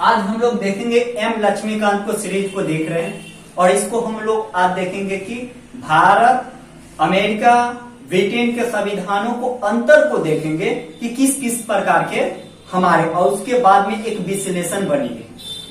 आज हम लोग देखेंगे एम लक्ष्मीकांत को सीरीज को देख रहे हैं और इसको हम लोग आज देखेंगे कि भारत, अमेरिका, ब्रिटेन के संविधानों को अंतर को देखेंगे कि किस किस प्रकार के हमारे, और उसके बाद में एक विश्लेषण बनेगी।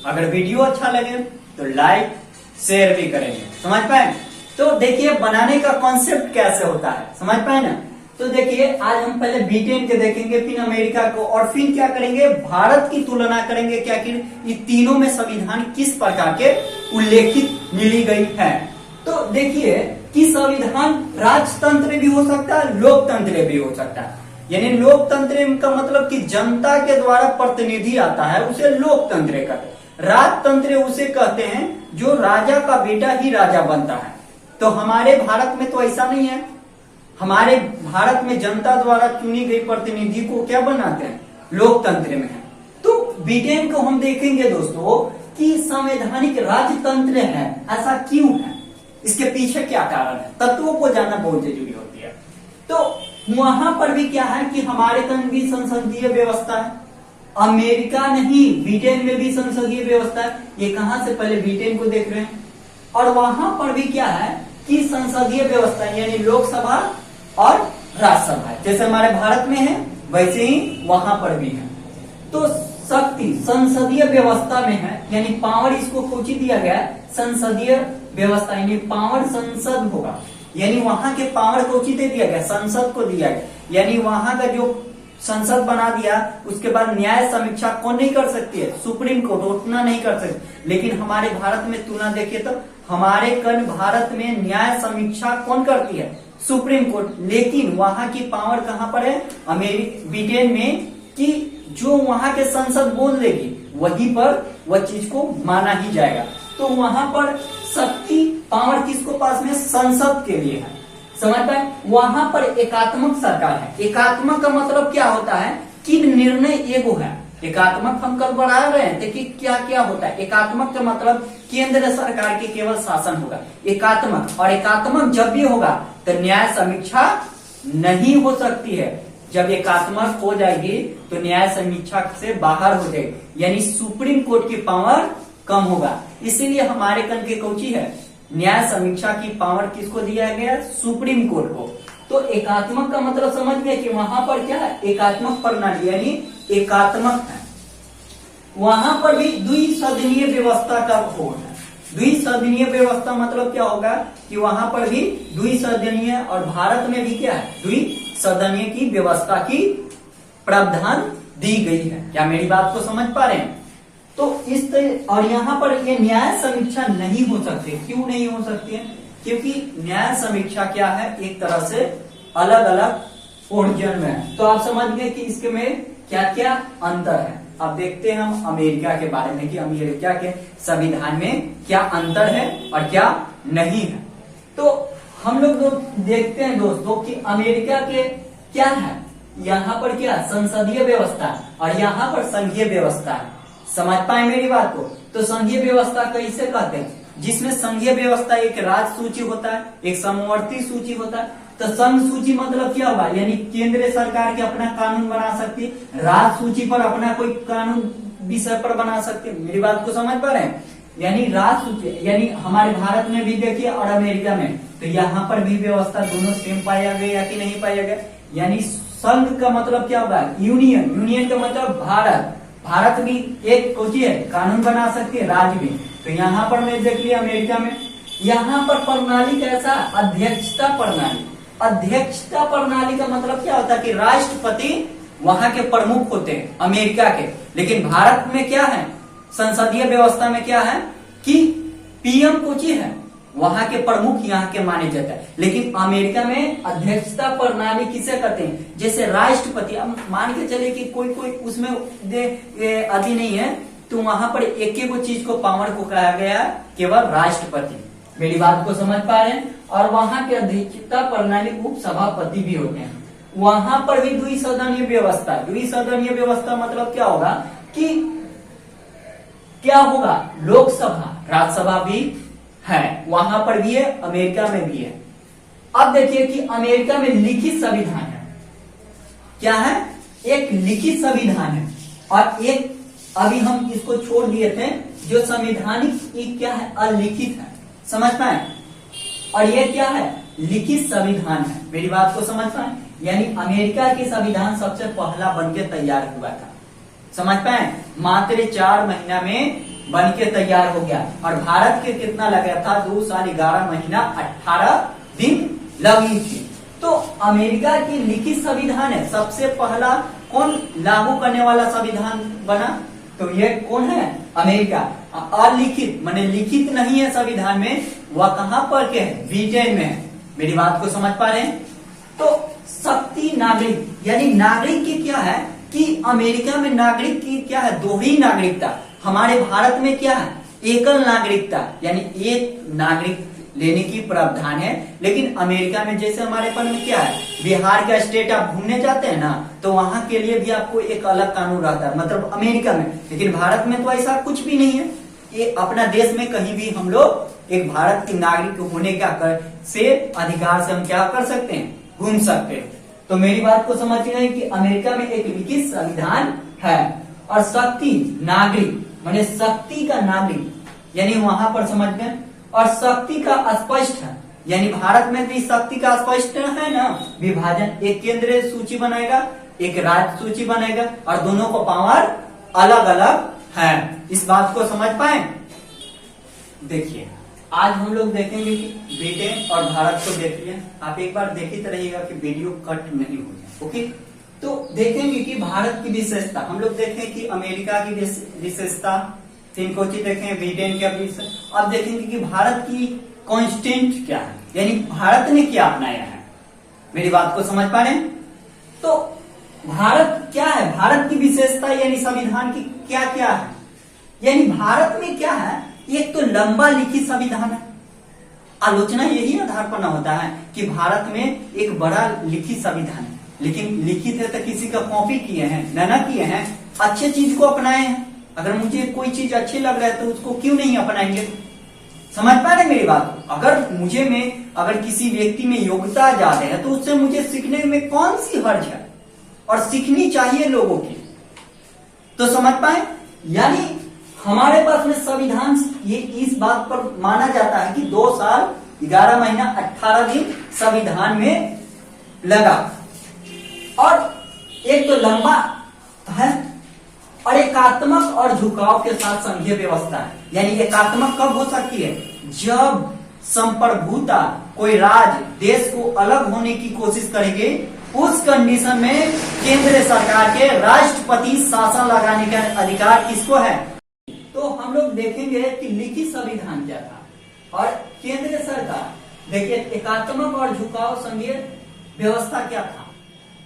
अगर वीडियो अच्छा लगे तो लाइक शेयर भी करेंगे। समझ पाए? तो देखिए बनाने का कॉन्सेप्ट कैसे होता है, समझ पाए ना। तो देखिए आज हम पहले ब्रिटेन के देखेंगे, फिर अमेरिका को, और फिर क्या करेंगे, भारत की तुलना करेंगे क्या कि ये तीनों में संविधान किस प्रकार के उल्लेखित मिली गई है। तो देखिए कि संविधान राजतंत्र भी हो सकता है, लोकतंत्र भी हो सकता है। यानी लोकतंत्र का मतलब कि जनता के द्वारा प्रतिनिधि आता है, उसे लोकतंत्र कहते हैं। राजतंत्र उसे कहते हैं जो राजा का बेटा ही राजा बनता है। तो हमारे भारत में तो ऐसा नहीं है। हमारे भारत में जनता द्वारा चुनी गई प्रतिनिधि को क्या बनाते हैं, लोकतंत्र में है। तो ब्रिटेन को हम देखेंगे दोस्तों कि संवैधानिक राजतंत्र है। ऐसा क्यों है, इसके पीछे क्या कारण है, तत्वों को जानना बहुत जरूरी होती है। तो वहां पर भी क्या है कि हमारे कन भी संसदीय व्यवस्था है, अमेरिका नहीं ब्रिटेन में भी संसदीय व्यवस्था है। ये कहां से, पहले ब्रिटेन को देख रहे हैं। और वहां पर भी क्या है कि संसदीय व्यवस्था यानी लोकसभा और राज्यसभा है। जैसे हमारे भारत में है वैसे ही वहां पर भी है। तो शक्ति संसदीय व्यवस्था में है, यानी पावर इसको कोची दिया गया है, संसदीय व्यवस्था यानी पावर संसद होगा। यानी वहां के पावर कोची दे दिया गया, संसद को दिया गया। यानी वहां का जो संसद बना दिया, उसके बाद न्याय समीक्षा कौन नहीं कर सकती है, सुप्रीम कोर्ट, उतना नहीं कर सकती। लेकिन हमारे भारत में तुलना देखिए तो हमारे कन भारत में न्याय समीक्षा कौन करती है, सुप्रीम कोर्ट। लेकिन वहां की पावर कहां पर है, ब्रिटेन में, कि जो वहां के संसद बोल देगी वहीं पर वह चीज को माना ही जाएगा। तो वहां पर शक्ति पावर किसको पास में, संसद के लिए है। समझ पाए? वहां पर एकात्मक सरकार है। एकात्मक का मतलब क्या होता है कि निर्णय एगो है। एकात्मक हम कल बढ़ा रहे थे कि क्या क्या होता है। एकात्मक का मतलब केंद्र सरकार के केवल शासन होगा, एकात्मक। और एकात्मक जब भी होगा तो न्याय समीक्षा नहीं हो सकती है। जब एकात्मक हो जाएगी तो न्याय समीक्षा से बाहर हो जाएगी, यानी सुप्रीम कोर्ट की पावर कम होगा। इसीलिए हमारे कन के कौची है, न्याय समीक्षा की पावर किसको दिया गया, सुप्रीम कोर्ट को। तो एकात्मक का मतलब समझ गए कि वहां पर क्या है, एकात्मक प्रणाली यानी एकात्मक है। वहां पर भी द्विसदनीय व्यवस्था का होड़ है। द्विसदनीय व्यवस्था मतलब क्या होगा कि वहां पर भी द्विसदनीय, और भारत में भी क्या है, द्विसदनीय की व्यवस्था की प्रावधान दी गई है। क्या मेरी बात को समझ पा रहे हैं? तो इस तरह, और यहाँ पर ये न्याय समीक्षा नहीं हो सकती। क्यों नहीं हो सकती है? क्योंकि न्याय समीक्षा क्या है, एक तरह से अलग अलग पोर्शन में है। तो आप समझ गए कि इसके में क्या क्या अंतर है। अब देखते हैं हम अमेरिका के बारे में कि अमेरिका के संविधान में क्या अंतर है और क्या नहीं है। तो हम लोग देखते हैं दोस्तों कि अमेरिका के क्या है, यहाँ पर क्या संसदीय व्यवस्था और यहाँ पर संघीय व्यवस्था है। समझ पाए मेरी बात को? तो संघीय व्यवस्था कैसे कहते हैं, जिसमें संघीय व्यवस्था एक राज्य सूची होता है, एक समवर्ती सूची होता है। तो संघ सूची मतलब क्या हुआ, यानी केंद्र सरकार के अपना कानून बना सकती है, राज्य सूची पर अपना कोई कानून विषय पर बना सकती है। मेरी बात को समझ पा रहे हैं? यानी राज्य सूची, यानी हमारे भारत में भी देखिए और अमेरिका में, तो यहाँ पर भी व्यवस्था दोनों सेम पाया गया कि नहीं पाया गया। यानी संघ का मतलब क्या होगा, यूनियन। यूनियन का मतलब भारत। भारत भी एक कोची है, कानून बना सकती है, राज्य भी। तो यहाँ पर मैं देख लिया अमेरिका में, यहाँ पर प्रणाली कैसा, अध्यक्षता प्रणाली। अध्यक्षता प्रणाली का मतलब क्या होता है कि राष्ट्रपति वहां के प्रमुख होते हैं अमेरिका के। लेकिन भारत में क्या है, संसदीय व्यवस्था में क्या है कि पीएम कोची है, वहां के प्रमुख यहाँ के माने जाता है। लेकिन अमेरिका में अध्यक्षता प्रणाली किसे कहते हैं, जैसे राष्ट्रपति। अब मान के चले कि कोई कोई उसमें आदि नहीं है, तो वहां पर एक एक चीज को पावर को कहा गया केवल राष्ट्रपति। मेरी बात को समझ पा रहे हैं? और वहां के अध्यक्षता प्रणाली उपसभापति भी होते हैं। वहां पर भी द्विसदनीय व्यवस्था। द्विसदनीय व्यवस्था मतलब क्या होगा कि क्या होगा, लोकसभा राज्यसभा भी है, वहां पर भी है, अमेरिका में भी है। अब देखिए कि अमेरिका में लिखित संविधान है। क्या है, एक लिखित संविधान है और एक अभी हम इसको छोड़ दिए थे, जो संवैधानिक ये क्या है, अलिखित है, समझ पाए, और ये क्या है, लिखित संविधान है। मेरी बात को समझ पाए, यानी अमेरिका की संविधान सबसे पहला बनके तैयार हुआ था, समझ पाए, मात्र 4 महीना में बनके तैयार हो गया। और भारत के कितना लगा था, 2 साल 11 महीना 18 दिन लगी थी। तो अमेरिका की लिखित संविधान है, सबसे पहला कौन लागू करने वाला संविधान बना, तो ये कौन है, अमेरिका। अलिखित माने लिखित नहीं है संविधान में, वह कहां पर के है, ब्रिटेन में है। मेरी बात को समझ पा रहे हैं। तो शक्ति नागरिक, यानी नागरिक की क्या है कि अमेरिका में नागरिक की क्या है, दोहरी नागरिकता। हमारे भारत में क्या है, एकल नागरिकता, यानी एक नागरिक लेने की प्रावधान है। लेकिन अमेरिका में जैसे हमारे पन में क्या है, बिहार का स्टेट आप घूमने जाते हैं ना, तो वहां के लिए भी आपको एक अलग कानून रहता है, मतलब अमेरिका में। लेकिन भारत में तो ऐसा कुछ भी नहीं है। ये अपना देश में कहीं भी हम लोग एक भारत के नागरिक होने का से अधिकार से हम क्या कर सकते हैं, घूम सकते हैं। तो मेरी बात को समझ रहे हैं कि अमेरिका में एक लिखित संविधान है। और शक्ति नागरिक माने शक्ति का नागरिक, यानी वहां पर समझ गए। और शक्ति का स्पष्ट है, यानी भारत में भी शक्ति का स्पष्ट है ना, विभाजन, एक केंद्रीय सूची बनाएगा, एक राज्य सूची बनाएगा, और दोनों को पावर अलग अलग है। इस बात को समझ पाए। देखिए आज हम लोग देखेंगे कि ब्रिटेन और भारत को देखिए, आप एक बार देखते रहिएगा कि वीडियो कट नहीं हो जाए, ओके। तो देखेंगे कि भारत की विशेषता, हम लोग देखें कि अमेरिका की विशेषता, इनको देखें ब्रिटेन का विशेषता। अब देखेंगे कि भारत की कॉन्स्टेंट क्या है, यानी भारत ने क्या अपनाया है। मेरी बात को समझ पा रहे हैं। तो भारत क्या है, भारत की विशेषता यानी संविधान की क्या क्या है, यानी भारत में क्या है, एक तो लंबा लिखित संविधान है। आलोचना यही आधार पर न होता है कि भारत में एक बड़ा लिखित संविधान है, लेकिन लिखित है तो किसी का कॉपी किए हैं, न किए हैं, अच्छे चीज को अपनाए हैं। अगर मुझे कोई चीज अच्छी लग रहा है तो उसको क्यों नहीं अपनाएंगे, समझ पा रहे मेरी बात। अगर किसी व्यक्ति में योग्यता ज्यादा है तो उससे मुझे सीखने में कौन सी हर्ज है, और सीखनी चाहिए लोगों की, तो समझ पाए। यानी हमारे पास में संविधान ये इस बात पर माना जाता है कि 2 साल 11 महीना 18 दिन संविधान में लगा। और एक तो लंबा है, और एकात्मक और झुकाव के साथ संघीय व्यवस्था है। यानी एकात्मक कब हो सकती है, जब संप्रभुता कोई राज्य देश को अलग होने की कोशिश करेंगे, उस कंडीशन में केंद्र सरकार के राष्ट्रपति शासन लगाने का अधिकार किसको है। तो हम लोग देखेंगे कि लिखित संविधान क्या था, और केंद्र सरकार, देखिए एकात्मक और झुकाव संघीय व्यवस्था क्या था।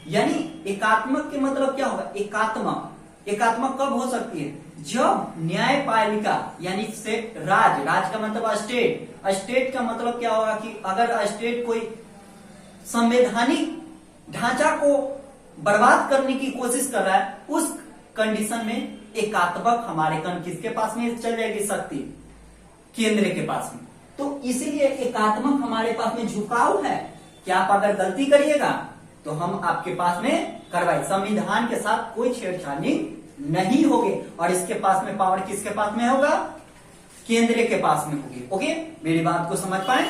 यानी एकात्मक के मतलब क्या होगा, एकात्मक कब हो सकती है, जब न्यायपालिका यानी से राज का मतलब स्टेट का मतलब क्या होगा कि अगर स्टेट कोई संवैधानिक ढांचा को बर्बाद करने की कोशिश कर रहा है, उस कंडीशन में एकात्मक हमारे किसके पास में चल जाएगी, शक्ति केंद्र के पास में। तो इसीलिए एकात्मक हमारे पास में झुकाव है कि आप अगर गलती करिएगा तो हम आपके पास में कार्रवाई, संविधान के साथ कोई छेड़छाड़ी नहीं होगी। और इसके पास में पावर किसके पास में होगा, केंद्र के पास में होगी, ओके। मेरी बात को समझ पाए।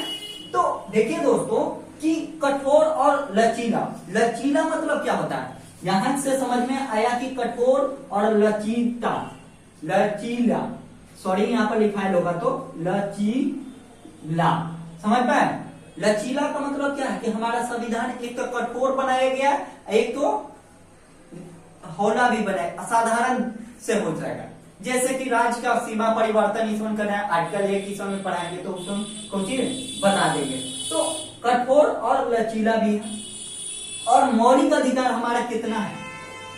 तो देखिए दोस्तों कि कठोर और लचीला मतलब क्या होता है, यहां से समझ में आया कि कठोर और लचीला, सॉरी यहाँ पर लिखा है होगा तो लचीला, समझ पाए। लचीला का मतलब क्या है कि हमारा संविधान एक तो कठोर बनाया गया, एक तो हौला भी बनाया, असाधारण से हो जाएगा। जैसे कि राज्य का सीमा परिवर्तन इसमें करना है, आर्टिकल 1 इसमें में पढ़ाएंगे तो उसमें कुछ बता देंगे। तो कठोर और लचीला भी है। और मौलिक अधिकार हमारा कितना है,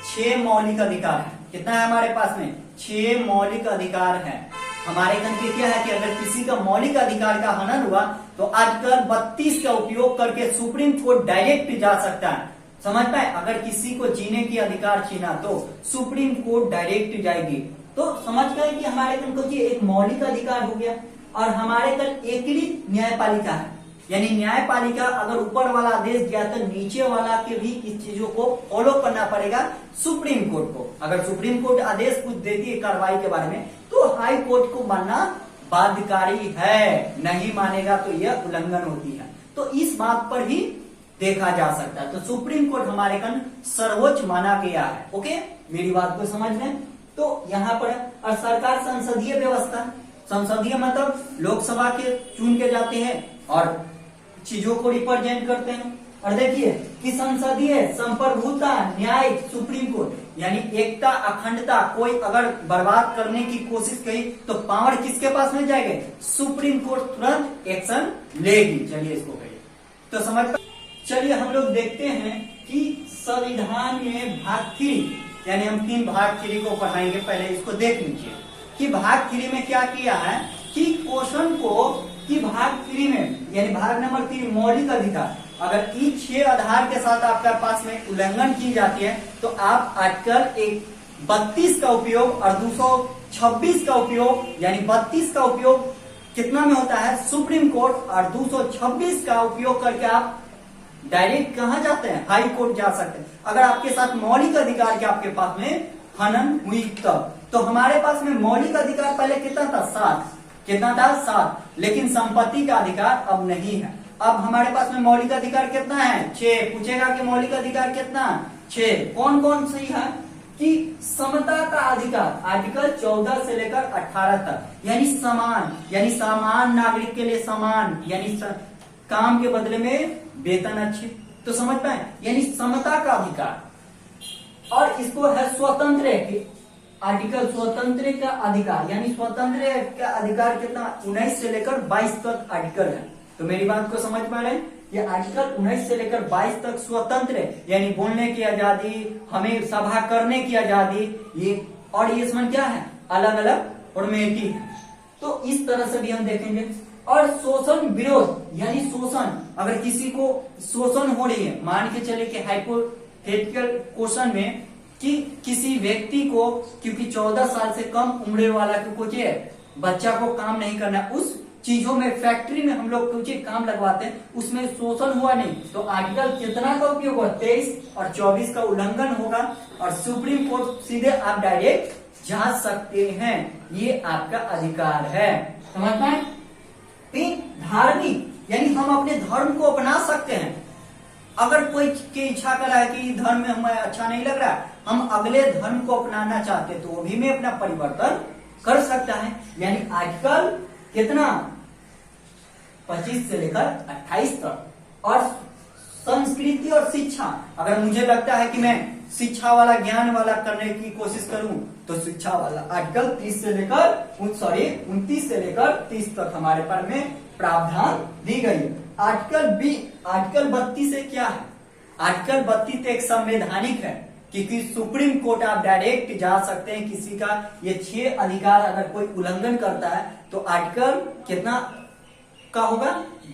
6 मौलिक अधिकार है। कितना है हमारे पास में, 6 मौलिक अधिकार है। हमारे कंट्री क्या है कि अगर किसी का मौलिक अधिकार का हनन हुआ तो आर्टिकल 32 का उपयोग करके सुप्रीम कोर्ट डायरेक्ट जा सकता है, समझ पाए। अगर किसी को जीने की अधिकार छीना तो सुप्रीम कोर्ट डायरेक्ट जाएगी। तो समझ गए कि हमारे कन को एक मौलिक अधिकार हो गया। और हमारे कल एकीकृत न्यायपालिका है, यानी न्यायपालिका अगर ऊपर वाला आदेश दिया तो नीचे वाला के भी इस चीजों को फॉलो करना पड़ेगा सुप्रीम कोर्ट को। अगर सुप्रीम कोर्ट आदेश कुछ देती है कार्रवाई के बारे में तो हाई कोर्ट को मानना बाध्यकारी है, नहीं मानेगा तो यह उल्लंघन होती है। तो इस बात पर ही देखा जा सकता है। तो सुप्रीम कोर्ट हमारे कन सर्वोच्च माना गया है। ओके, मेरी बात को समझ लें। तो यहाँ पर और सरकार संसदीय व्यवस्था, संसदीय मतलब लोकसभा के चुन के जाते हैं और चीजों को रिप्रेजेंट करते हैं। और देखिए कि संसदीय संप्रभुता न्यायिक सुप्रीम कोर्ट यानी एकता अखंडता, कोई अगर बर्बाद करने की कोशिश की तो पावर किसके पास में जाएगा? सुप्रीम कोर्ट तुरंत एक्शन लेगी। चलिए इसको कहिए तो समझ। चलिए हम लोग देखते हैं कि संविधान में भाग 3 यानी हम 3 भाग 3 को पढ़ाएंगे। पहले इसको देख लीजिए कि भाग 3 में क्या किया है कि क्वेश्चन को कि भाग 3 में यानी भाग नंबर 3 मौलिक अधिकार, अगर इन 6 आधार के साथ आपके पास में उल्लंघन की जाती है तो आप आर्टिकल 32 का उपयोग और 226 का उपयोग, यानी 32 का उपयोग कितना में होता है? सुप्रीम कोर्ट, और 226 का उपयोग करके आप डायरेक्ट कहां जाते हैं? हाई कोर्ट जा सकते हैं। अगर आपके साथ मौलिक अधिकार के आपके पास में हनन हुई तब। तो हमारे पास में मौलिक अधिकार पहले कितना था? 7। कितना था? 7। लेकिन संपत्ति का अधिकार अब नहीं है। अब हमारे पास में मौलिक अधिकार कितना है? 6। पूछेगा कि मौलिक अधिकार कितना? 6। कौन कौन सही है? कि समता का अधिकार आर्टिकल 14 से लेकर 18 तक, यानी समान, यानी समान नागरिक के लिए समान, यानी काम के बदले में वेतन अच्छे। तो समझ पाए, यानी समता का अधिकार। और इसको है स्वतंत्र आर्टिकल स्वतंत्र का अधिकार, यानी स्वतंत्र का अधिकार कितना? 19 से लेकर 22 तक आर्टिकल है। तो मेरी बात को समझ पा रहे हैं? ये आर्टिकल 19 से लेकर 22 तक स्वतंत्र है, यानी बोलने की आजादी, हमें सभा करने की आजादी, ये और ये इसमें क्या है? अलग अलग फॉर्मेलिटी है। तो इस तरह से भी हम देखेंगे। और शोषण विरोध, यानी शोषण, अगर किसी को शोषण हो रही है, मान के चले कि हाइपोथेटिकल क्वेश्चन में कि किसी व्यक्ति को, क्योंकि 14 साल से कम उम्र वाला कुछ बच्चा को काम नहीं करना, उस चीजों में फैक्ट्री में हम लोग कुछ काम लगवाते हैं, उसमें शोषण हुआ नहीं तो आर्टिकल कितना का उपयोग होगा? 23 और 24 का उल्लंघन होगा और सुप्रीम कोर्ट सीधे आप डायरेक्ट जा सकते हैं। ये आपका अधिकार है, समझ पाए? धार्मिक, यानी हम अपने धर्म को अपना सकते हैं। अगर कोई की इच्छा कर रहा है कि धर्म में हमें अच्छा नहीं लग रहा, हम अगले धर्म को अपनाना चाहते तो वो भी में अपना परिवर्तन कर सकता है। यानी आर्टिकल कितना? 25 से लेकर 28 तक। और संस्कृति और शिक्षा, अगर मुझे लगता है कि मैं शिक्षा वाला, ज्ञान वाला करने की कोशिश करूं तो शिक्षा वाला आर्टिकल 29 से लेकर 30 तक हमारे पर में प्रावधान दी गई। आर्टिकल 32 से क्या है? आर्टिकल 32 एक संवैधानिक है, क्योंकि सुप्रीम कोर्ट आप डायरेक्ट जा सकते हैं। किसी का ये 6 अधिकार अगर कोई उल्लंघन करता है तो आर्टिकल कितना का होगा?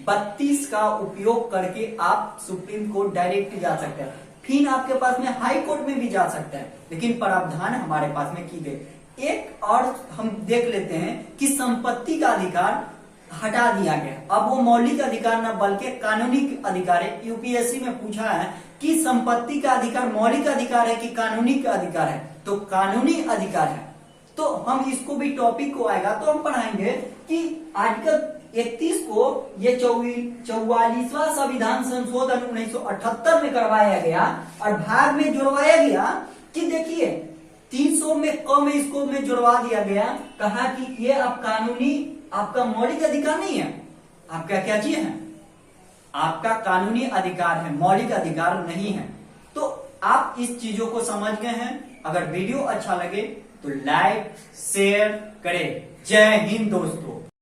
32 का उपयोग करके आप सुप्रीम कोर्ट डायरेक्ट जा सकते हैं। फिर आपके पास में हाई कोर्ट में भी जा सकते हैं, लेकिन प्रावधान हमारे पास में की गई। एक और हम देख लेते हैं कि संपत्ति का अधिकार हटा दिया गया। अब वो मौलिक अधिकार न बल्कि कानूनी अधिकार है। यूपीएससी में पूछा है कि संपत्ति का अधिकार मौलिक अधिकार है कि कानूनी अधिकार है? तो कानूनी अधिकार है। तो हम इसको भी टॉपिक को आएगा तो हम पढ़ाएंगे कि आर्टिकल 31 को ये 44वां संविधान संशोधन 1978 में करवाया गया और भाग में जुड़वाया गया कि देखिए 300 में कम इसको में जुड़वा दिया गया। कहा कि ये अब कानूनी आपका मौलिक अधिकार नहीं है, आपका क्या चीज है? आपका कानूनी अधिकार है, मौलिक अधिकार नहीं है। तो आप इस चीजों को समझ गए हैं। अगर वीडियो अच्छा लगे तो लाइक शेयर करें। जय हिंद दोस्तों।